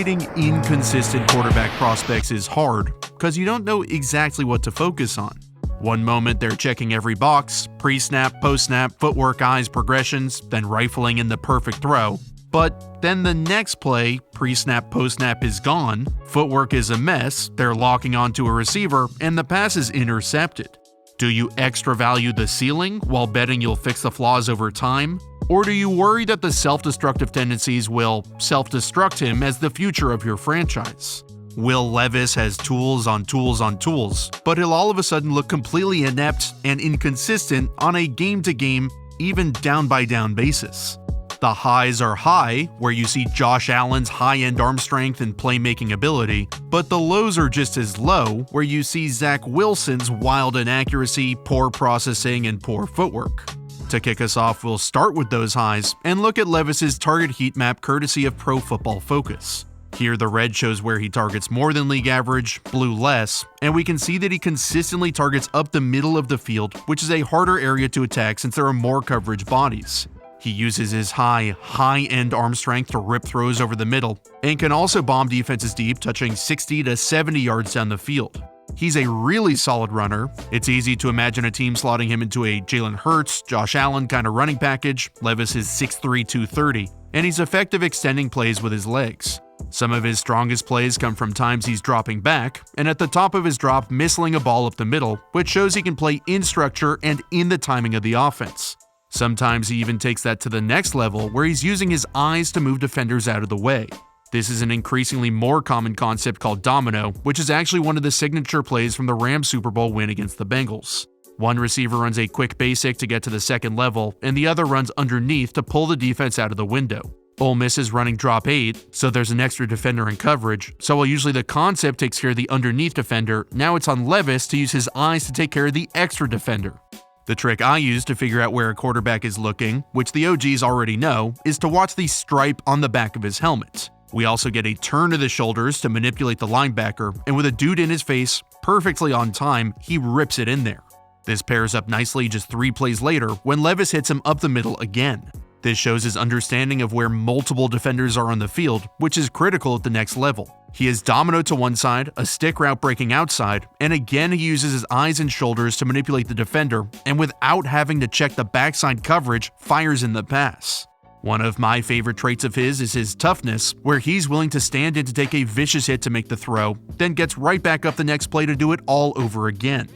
Evaluating inconsistent quarterback prospects is hard because you don't know exactly what to focus on. One moment they're checking every box, pre-snap, post-snap, footwork, eyes, progressions, then rifling in the perfect throw. But then the next play, pre-snap, post-snap is gone, footwork is a mess, they're locking onto a receiver, and the pass is intercepted. Do you extra value the ceiling while betting you'll fix the flaws over time? Or do you worry that the self-destructive tendencies will self-destruct him as the future of your franchise? Will Levis has tools on tools on tools, but he'll all of a sudden look completely inept and inconsistent on a game-to-game, even down-by-down basis. The highs are high, where you see Josh Allen's high-end arm strength and playmaking ability, but the lows are just as low, where you see Zach Wilson's wild inaccuracy, poor processing, and poor footwork. To kick us off, we'll start with those highs and look at Levis's target heat map courtesy of Pro Football Focus. Here the red shows where he targets more than league average, blue less, and we can see that he consistently targets up the middle of the field, which is a harder area to attack since there are more coverage bodies. He uses his high-end arm strength to rip throws over the middle, and can also bomb defenses deep, touching 60 to 70 yards down the field. He's a really solid runner. It's easy to imagine a team slotting him into a Jalen Hurts, Josh Allen kind of running package. Levis is 6'3", 230, and he's effective extending plays with his legs. Some of his strongest plays come from times he's dropping back, and at the top of his drop, missling a ball up the middle, which shows he can play in structure and in the timing of the offense. Sometimes he even takes that to the next level, where he's using his eyes to move defenders out of the way. This is an increasingly more common concept called domino, which is actually one of the signature plays from the Rams Super Bowl win against the Bengals. One receiver runs a quick basic to get to the second level, and the other runs underneath to pull the defense out of the window. Ole Miss is running drop 8, so there's an extra defender in coverage, so while usually the concept takes care of the underneath defender, now it's on Levis to use his eyes to take care of the extra defender. The trick I use to figure out where a quarterback is looking, which the OGs already know, is to watch the stripe on the back of his helmet. We also get a turn of the shoulders to manipulate the linebacker, and with a dude in his face, perfectly on time, he rips it in there. This pairs up nicely just 3 plays later when Levis hits him up the middle again. This shows his understanding of where multiple defenders are on the field, which is critical at the next level. He is domino to one side, a stick route breaking outside, and again he uses his eyes and shoulders to manipulate the defender, and without having to check the backside coverage, fires in the pass. One of my favorite traits of his is his toughness, where he's willing to stand in to take a vicious hit to make the throw, then gets right back up the next play to do it all over again.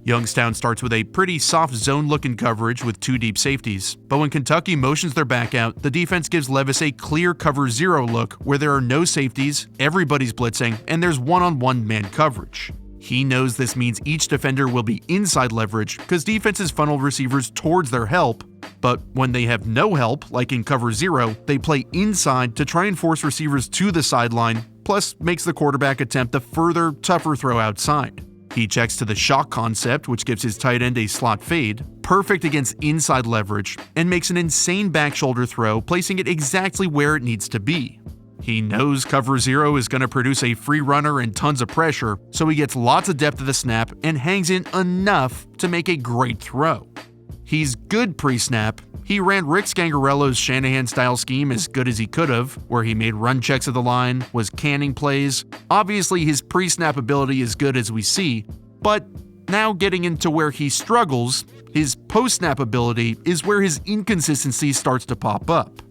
Youngstown starts with a pretty soft zone-looking coverage with 2 deep safeties, but when Kentucky motions their back out, the defense gives Levis a clear cover 0 look where there are no safeties, everybody's blitzing, and there's one-on-one man coverage. He knows this means each defender will be inside leverage because defenses funnel receivers towards their help, but when they have no help, like in cover 0, they play inside to try and force receivers to the sideline, plus makes the quarterback attempt the further, tougher throw outside. He checks to the shock concept, which gives his tight end a slot fade, perfect against inside leverage, and makes an insane back shoulder throw, placing it exactly where it needs to be. He knows cover 0 is going to produce a free runner and tons of pressure, so he gets lots of depth of the snap and hangs in enough to make a great throw. He's good pre-snap. He ran Rick Scangarello's Shanahan-style scheme as good as he could have, where he made run checks of the line, was canning plays. Obviously, his pre-snap ability is good as we see, but now getting into where he struggles, his post-snap ability is where his inconsistency starts to pop up.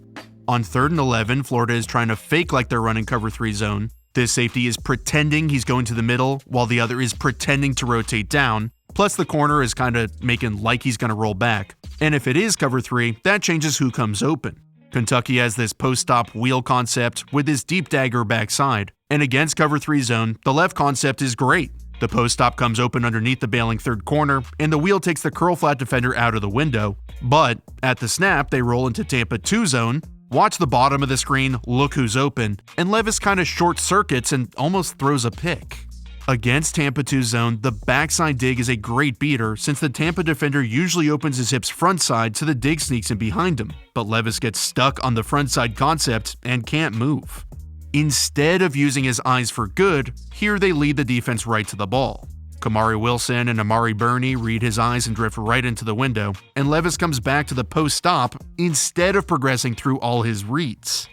On 3rd and 11, Florida is trying to fake like they're running cover 3 zone. This safety is pretending he's going to the middle, while the other is pretending to rotate down. Plus, the corner is kind of making like he's going to roll back. And if it is cover 3, that changes who comes open. Kentucky has this post-stop wheel concept with his deep dagger backside. And against cover 3 zone, the left concept is great. The post-stop comes open underneath the bailing third corner, and the wheel takes the curl-flat defender out of the window. But at the snap, they roll into Tampa 2 zone. Watch the bottom of the screen, look who's open, and Levis kind of short circuits and almost throws a pick. Against Tampa 2 zone, the backside dig is a great beater since the Tampa defender usually opens his hips front side so the dig sneaks in behind him, but Levis gets stuck on the front side concept and can't move. Instead of using his eyes for good, here they lead the defense right to the ball. Kamari Wilson and Amari Burney read his eyes and drift right into the window, and Levis comes back to the post stop instead of progressing through all his reads.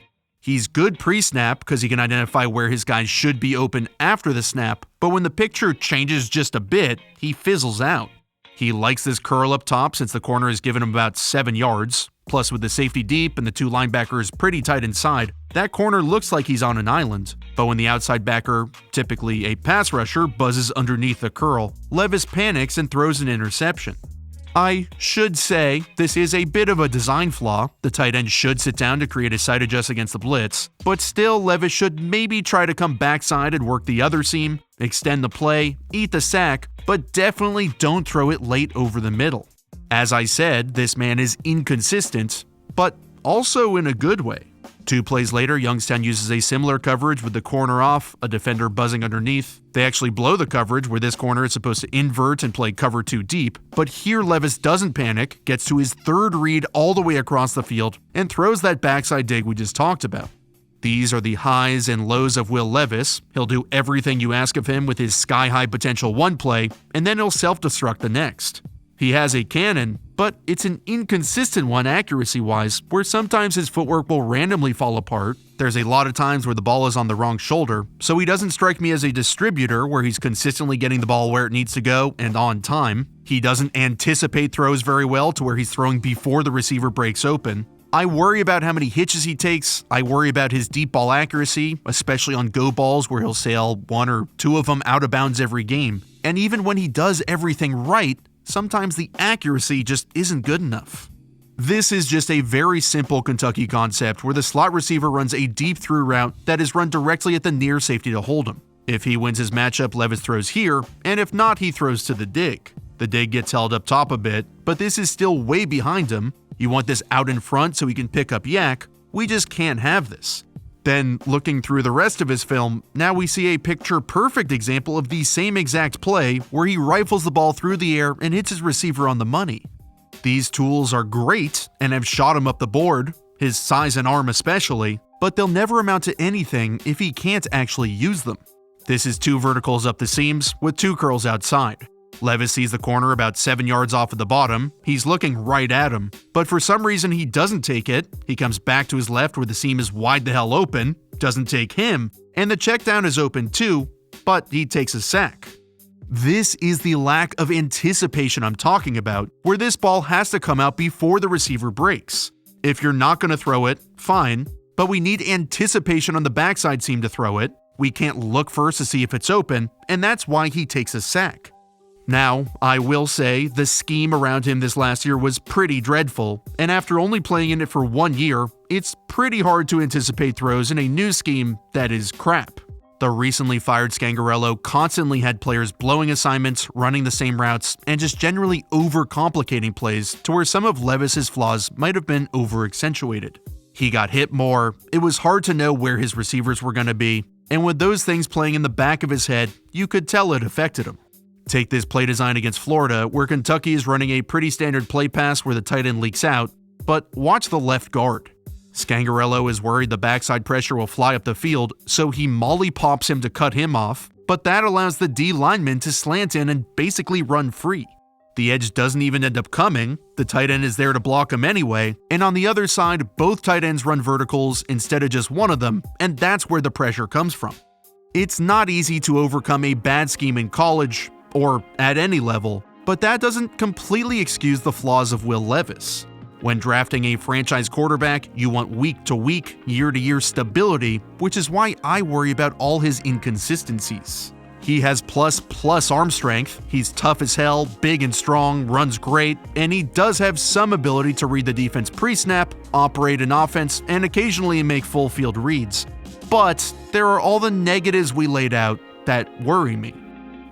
He's good pre-snap because he can identify where his guys should be open after the snap, but when the picture changes just a bit, he fizzles out. He likes this curl up top since the corner has given him about 7 yards. Plus, with the safety deep and the 2 linebackers pretty tight inside, that corner looks like he's on an island. But when the outside backer, typically a pass rusher, buzzes underneath the curl, Levis panics and throws an interception. I should say this is a bit of a design flaw. The tight end should sit down to create a side adjust against the blitz, but still Levis should maybe try to come backside and work the other seam, extend the play, eat the sack, but definitely don't throw it late over the middle. As I said, this man is inconsistent, but also in a good way. 2 plays later, Youngstown uses a similar coverage with the corner off, a defender buzzing underneath. They actually blow the coverage where this corner is supposed to invert and play cover 2 deep, but here Levis doesn't panic, gets to his 3rd read all the way across the field, and throws that backside dig we just talked about. These are the highs and lows of Will Levis. He'll do everything you ask of him with his sky-high potential one play, and then he'll self-destruct the next. He has a cannon, but it's an inconsistent one accuracy-wise, where sometimes his footwork will randomly fall apart. There's a lot of times where the ball is on the wrong shoulder, so he doesn't strike me as a distributor where he's consistently getting the ball where it needs to go and on time. He doesn't anticipate throws very well to where he's throwing before the receiver breaks open. I worry about how many hitches he takes. I worry about his deep ball accuracy, especially on go balls where he'll sail 1 or 2 of them out of bounds every game. And even when he does everything right, sometimes the accuracy just isn't good enough. This is just a very simple Kentucky concept where the slot receiver runs a deep through route that is run directly at the near safety to hold him. If he wins his matchup, Levis throws here, and if not, he throws to the dig. The dig gets held up top a bit, but this is still way behind him. You want this out in front so he can pick up yak. We just can't have this. Then, looking through the rest of his film, now we see a picture-perfect example of the same exact play where he rifles the ball through the air and hits his receiver on the money. These tools are great and have shot him up the board, his size and arm especially, but they'll never amount to anything if he can't actually use them. This is 2 verticals up the seams with 2 curls outside. Levis sees the corner about 7 yards off at the bottom. He's looking right at him, but for some reason he doesn't take it. He comes back to his left where the seam is wide the hell open, doesn't take him, and the check down is open too, but he takes a sack. This is the lack of anticipation I'm talking about, where this ball has to come out before the receiver breaks. If you're not going to throw it, fine, but we need anticipation on the backside seam to throw it. We can't look first to see if it's open, and that's why he takes a sack. Now, I will say the scheme around him this last year was pretty dreadful, and after only playing in it for 1 year, it's pretty hard to anticipate throws in a new scheme that is crap. The recently fired Scangarello constantly had players blowing assignments, running the same routes, and just generally overcomplicating plays to where some of Levis's flaws might have been over-accentuated. He got hit more, it was hard to know where his receivers were going to be, and with those things playing in the back of his head, you could tell it affected him. Take this play design against Florida, where Kentucky is running a pretty standard play pass where the tight end leaks out, but watch the left guard. Scangarello is worried the backside pressure will fly up the field, so he molly pops him to cut him off, but that allows the D lineman to slant in and basically run free. The edge doesn't even end up coming, the tight end is there to block him anyway, and on the other side, both tight ends run verticals instead of just one of them, and that's where the pressure comes from. It's not easy to overcome a bad scheme in college, or at any level, but that doesn't completely excuse the flaws of Will Levis. When drafting a franchise quarterback, you want week-to-week, year-to-year stability, which is why I worry about all his inconsistencies. He has plus arm strength, he's tough as hell, big and strong, runs great, and he does have some ability to read the defense pre-snap, operate an offense, and occasionally make full field reads. But there are all the negatives we laid out that worry me.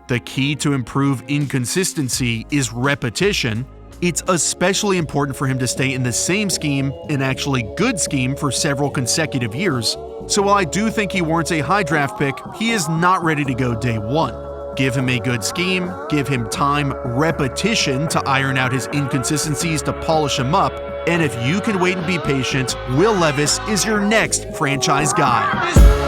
The key to improve inconsistency is repetition. It's especially important for him to stay in the same scheme, an actually good scheme, for several consecutive years. So while I do think he warrants a high draft pick, he is not ready to go day one. Give him a good scheme, give him time, repetition to iron out his inconsistencies to polish him up, and if you can wait and be patient, Will Levis is your next franchise guy.